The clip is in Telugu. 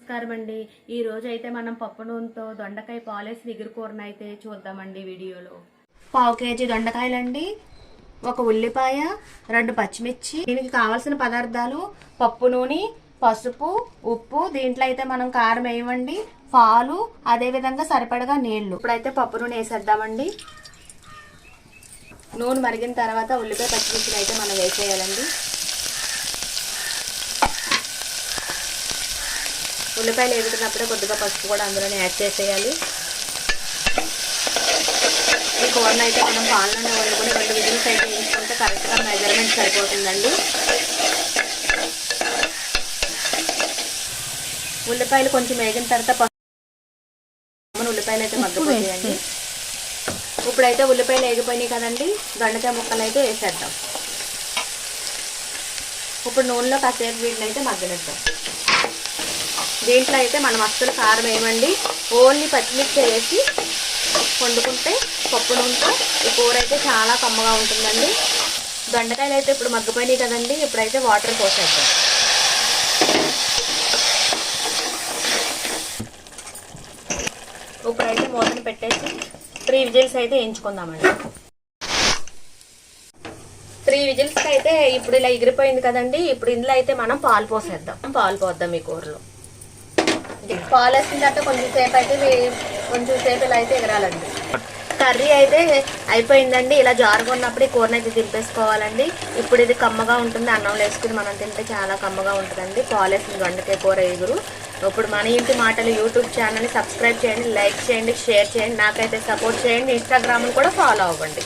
నమస్కారం అండి. ఈ రోజు అయితే మనం పప్పు నూనెతో దొండకాయ పాలేసి ఇగురు కూరను అయితే చూద్దామండి వీడియోలో. పావు కేజీ దొండకాయలండి, ఒక ఉల్లిపాయ, 2 పచ్చిమిర్చి. దీనికి కావాల్సిన పదార్థాలు పప్పు నూనె, పసుపు, ఉప్పు. దీంట్లో అయితే మనం కారం వేయమండి, పాలు, అదే విధంగా సరిపడగా నీళ్లు. ఇప్పుడైతే పప్పు నూనె వేసేద్దామండి. నూనె మరిగిన తర్వాత ఉల్లిపాయ పచ్చిమిర్చిని అయితే మనం వేసేయాలండి. ఉల్లిపాయలు వేగుతున్నప్పుడే కొద్దిగా పసుపు కూడా అందులోనే యాడ్ చేసేయాలి. ఈ కూరను అయితే మనం పాలలోనే వండుకొని 2 విజిల్స్ అయితే వేసుకుంటే కరెక్ట్గా మెజర్మెంట్ సరిపోతుందండి. ఉల్లిపాయలు కొంచెం వేగిన తర్వాత పసుపు ఉల్లిపాయలు అయితే మగ్గిపోతాయండి. ఇప్పుడైతే ఉల్లిపాయలు వేగిపోయినాయి కదండి, దొండకాయ ముక్కలు అయితే వేసేద్దాం. ఇప్పుడు నూనెలో కాసేపు వీటిని అయితే మగ్గనిద్దాం. దీంట్లో అయితే మనం అస్సలు కారం వేయమండి, ఓన్లీ పచ్చిమిర్చి వేసి వండుకుంటే పప్పు నూనెతో ఈ కూర అయితే చాలా కమ్మగా ఉంటుందండి. దొండకాయలు అయితే ఇప్పుడు మగ్గిపోయినాయి కదండి, ఇప్పుడైతే వాటర్ పోసేద్దాం. ఇప్పుడైతే మూతను పెట్టేసి 3 విజిల్స్ అయితే వేయించుకుందామండి. 3 విజిల్స్కి అయితే ఇప్పుడు ఇలా ఎగిరిపోయింది కదండి. ఇప్పుడు ఇందులో అయితే మనం పాలు పోసేద్దాం. పాలు పోద్దాం ఈ కూరలో. పాలు వేసిన తర్వాత కొంచెం సేపు ఇలా అయితే ఎగరాలండి. కర్రీ అయితే అయిపోయిందండి. ఇలా జారుగా ఉన్నప్పుడు ఈ కూరని అయితే దింపేసుకోవాలండి. ఇప్పుడు ఇది కమ్మగా ఉంటుంది, అన్నం వేసుకుని మనం తింటే చాలా కమ్మగా ఉంటుందండి. పాలు వేసిన దొండకాయ కూర ఎగురు. ఇప్పుడు మన ఇంటి మాటలు యూట్యూబ్ ఛానల్ని సబ్స్క్రైబ్ చేయండి, లైక్ చేయండి, షేర్ చేయండి, నాకైతే సపోర్ట్ చేయండి. ఇన్స్టాగ్రామ్ని కూడా ఫాలో అవ్వండి.